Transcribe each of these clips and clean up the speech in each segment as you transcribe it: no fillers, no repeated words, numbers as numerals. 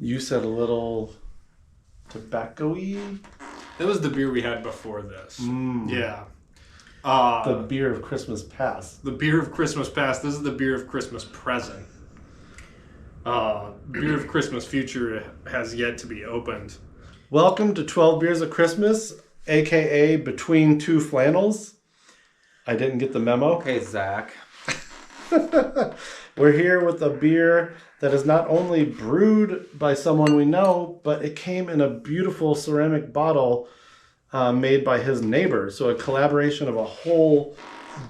You said a little tobacco-y? That was the beer we had before this. Yeah. The beer of Christmas past. The beer of Christmas past. This is the beer of Christmas present. Beer of Christmas future has yet to be opened. Welcome to 12 Beers of Christmas, a.k.a. Between Two Flannels. I didn't get the memo. Okay, Zach. We're here with a beer that is not only brewed by someone we know, but it came in a beautiful ceramic bottle made by his neighbor. So a collaboration of a whole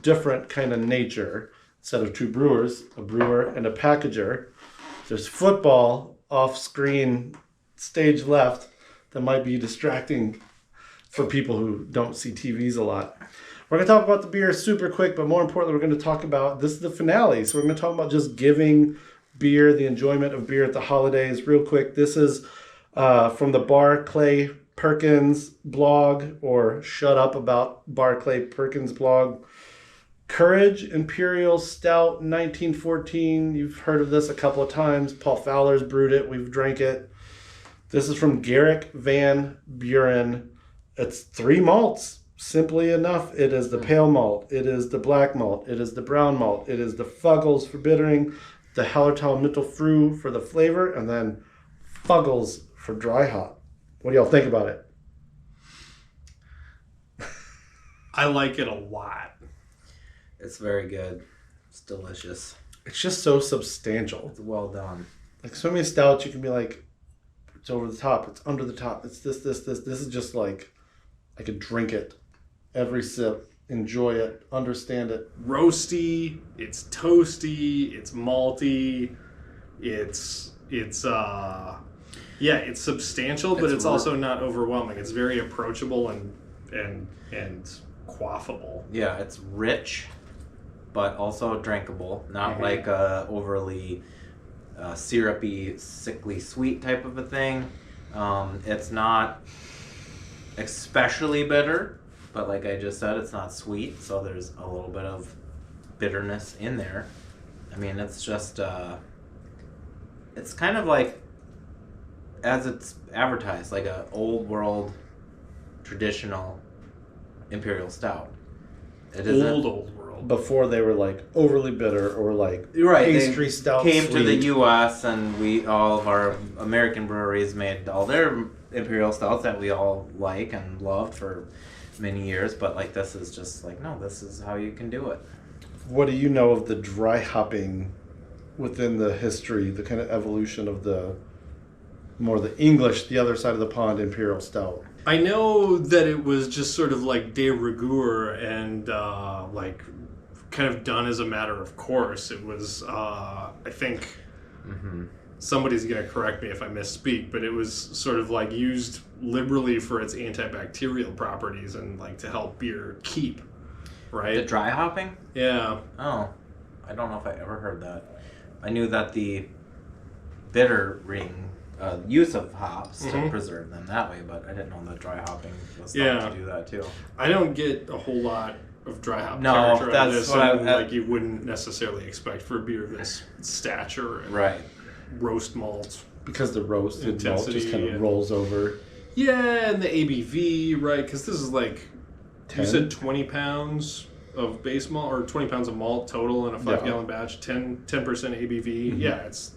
different kind of nature. Instead of two brewers, a brewer and a packager. There's football off screen, stage left, that might be distracting for people who don't see TVs a lot. We're going to talk about the beer super quick, but more importantly, we're going to talk about, this is the finale, so we're going to talk about just giving beer, the enjoyment of beer at the holidays. Real quick, this is from the Barclay Perkins blog, or Shut Up About Barclay Perkins blog. Courage Imperial Stout 1914. You've heard of this a couple of times. Paul Fowler's brewed it. We've drank it. This is from Garrick Van Buren. It's 3 malts. Simply enough, it is the pale malt. It is the black malt. It is the brown malt. It is the Fuggles for bittering, the Hallertau Mittelfrüh for the flavor, and then Fuggles for dry hop. What do y'all think about it? I like it a lot. It's very good. It's delicious. It's just so substantial. It's well done. Like so many stouts, you can be like, it's over the top, it's under the top, it's this. This is just like, I could drink it every sip, enjoy it, understand it. Roasty, it's toasty, it's malty, it's substantial, but it's also not overwhelming. It's very approachable and quaffable. Yeah, it's rich, but also drinkable. Not like a overly syrupy, sickly sweet type of a thing. It's not especially bitter, but like I just said, it's not sweet, so there's a little bit of bitterness in there. I mean, it's just it's kind of like, as it's advertised, like a old world traditional imperial stout. It isn't Old world. Before they were like overly bitter or like right, pastry stout came sweet. to the U.S. and all of our American breweries made all their imperial stouts that we all like and loved for many years. But like, this is just like, no, this is how you can do it. What do you know of the dry hopping within the history, the kind of evolution of the more the English, the other side of the pond imperial stout? I know that it was just sort of like de rigueur and like kind of done as a matter of course. It was, I think, somebody's going to correct me if I misspeak, but it was sort of like used liberally for its antibacterial properties and like to help beer keep, right? The dry hopping? Yeah. Oh, I don't know if I ever heard that. I knew that the bitter ring use of hops to preserve them that way, but I didn't know that dry hopping was thought to do that too. I don't get a whole lot of dry hop No, character out of that's this, what like you wouldn't necessarily expect for a beer of this stature and roast malt. Because the roasted malt just kind of rolls over. Yeah, and the ABV, right? Because this is like, 10? you said 20 pounds of base malt, or 20 pounds of malt total in a 5-gallon batch, 10% ABV. Yeah, it's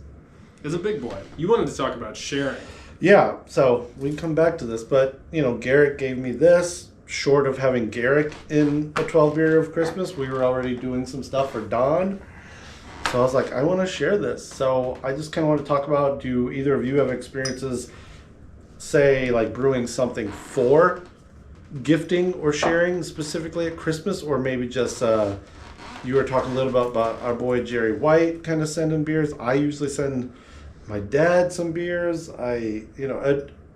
a big boy. You wanted to talk about sharing. Yeah, so we can come back to this, but, you know, Garrick gave me this. Short of having Garrick in a 12 beer of Christmas, we were already doing some stuff for Don. So I was like, I want to share this. So I just kind of want to talk about, do either of you have experiences, say, like brewing something for gifting or sharing specifically at Christmas, or maybe just you were talking a little bit about our boy Jerry White kind of sending beers. I usually send my dad some beers.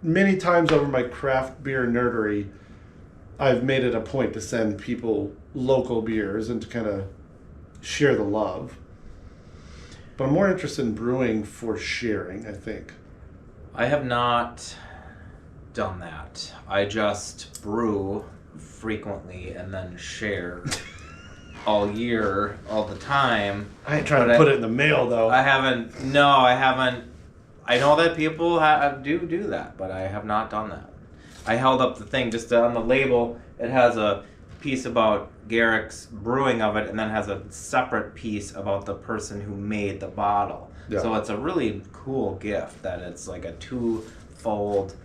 Many times over my craft beer nerdery, I've made it a point to send people local beers and to kind of share the love. But I'm more interested in brewing for sharing, I think. I have not done that. I just brew frequently and then share all year, all the time. I ain't trying to put it in the mail, though. I haven't I know that people do that, but I have not done that. I held up the thing just on the label. It has a piece about Garrick's brewing of it, and then has a separate piece about the person who made the bottle. Yeah. So it's a really cool gift that it's like a two-fold,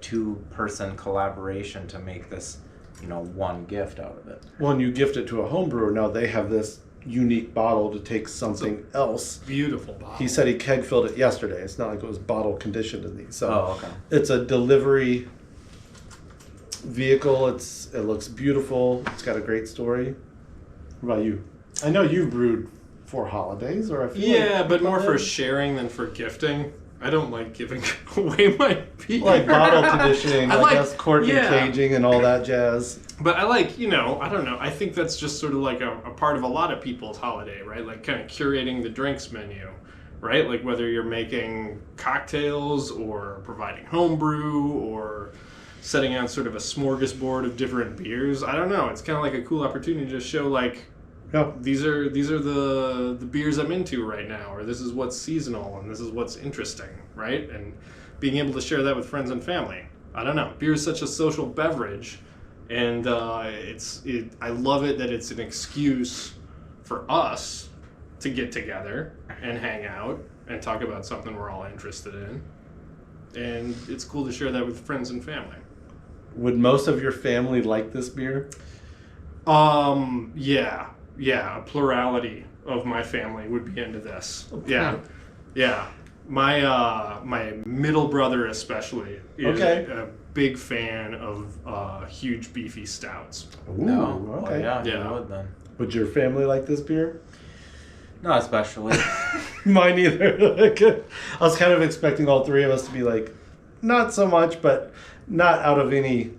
two-person collaboration to make this, one gift out of it. When you gift it to a home brewer, now they have this unique bottle to take something else. Beautiful bottle. He said he keg filled it yesterday. It's not like it was bottle conditioned in these. So okay. It's a delivery vehicle. It looks beautiful. It's got a great story. What about you? I know you've brewed for holidays, or I feel but more for sharing than for gifting. I don't like giving away my beer. like bottle conditioning, I guess cork and caging and all that jazz. But I like, I don't know. I think that's just sort of like a part of a lot of people's holiday, right? Like kind of curating the drinks menu, right? Like whether you're making cocktails or providing homebrew or setting out sort of a smorgasbord of different beers. I don't know. It's kind of like a cool opportunity to show like, these are the beers I'm into right now, or this is what's seasonal and this is what's interesting, right? And being able to share that with friends and family. I don't know. Beer is such a social beverage, and I love it that it's an excuse for us to get together and hang out and talk about something we're all interested in. And it's cool to share that with friends and family. Would most of your family like this beer? Yeah, a plurality of my family would be into this. Okay. Yeah. My middle brother especially is a big fan of huge beefy stouts. Ooh, No. okay. Well, yeah, you would then. Would your family like this beer? Not especially. Mine either. I was kind of expecting all three of us to be like, not so much, but not out of any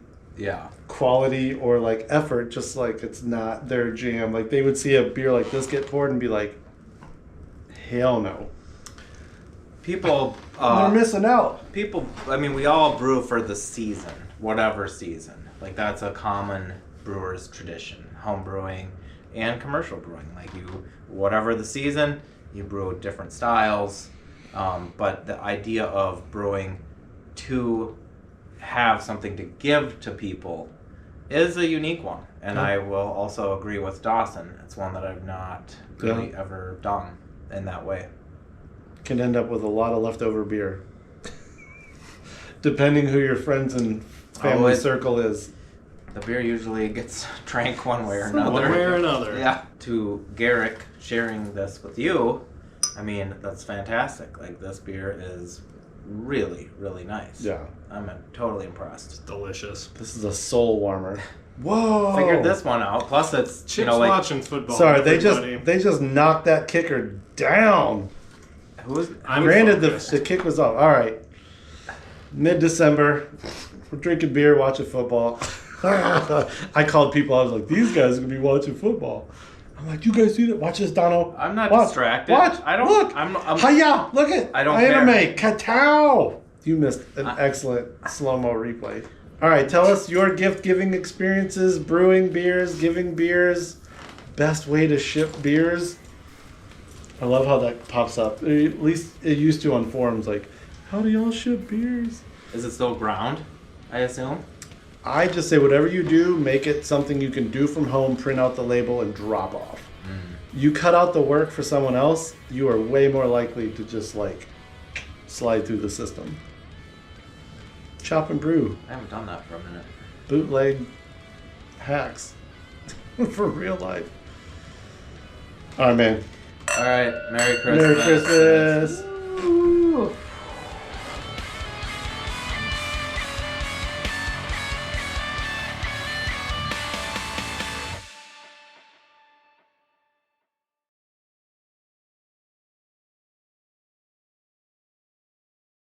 quality or like effort, just like it's not their jam. Like they would see a beer like this get poured and be like, hell no. People they're missing out. We all brew for the season, whatever season. Like that's a common brewer's tradition, home brewing and commercial brewing. Like whatever the season, you brew different styles. But the idea of brewing to have something to give to people is a unique one. And I will also agree with Dawson. It's one that I've not really ever done in that way. Can end up with a lot of leftover beer. Depending who your friends and family circle is. The beer usually gets drank one way or another. One way or another. Yeah. To Garrick, sharing this with you, that's fantastic. Like, this beer is really, really nice. Yeah. I'm totally impressed. It's delicious. This is a soul warmer. Whoa! Figured this one out. Plus, it's Chip's watching football. Sorry, they just knocked that kicker down. Granted, the kick was off. All right. Mid-December, we're drinking beer, watching football. I called people. I was like, "These guys are gonna be watching football." I'm like, "You guys see that? Watch this, DonO." I'm not Watch. distracted. Watch. I don't. Look. Hiya! Look at. I don't anime. Katow. You missed an excellent slow-mo replay. All right, tell us your gift-giving experiences, brewing beers, giving beers, best way to ship beers. I love how that pops up. At least it used to on forums, like, how do y'all ship beers? Is it still ground, I assume? I just say whatever you do, make it something you can do from home, print out the label, and drop off. You cut out the work for someone else, you are way more likely to just, like, slide through the system. Chop and brew. I haven't done that for a minute. Bootleg hacks for real life. All right, man. All right. Merry Christmas. Merry Christmas. Woo.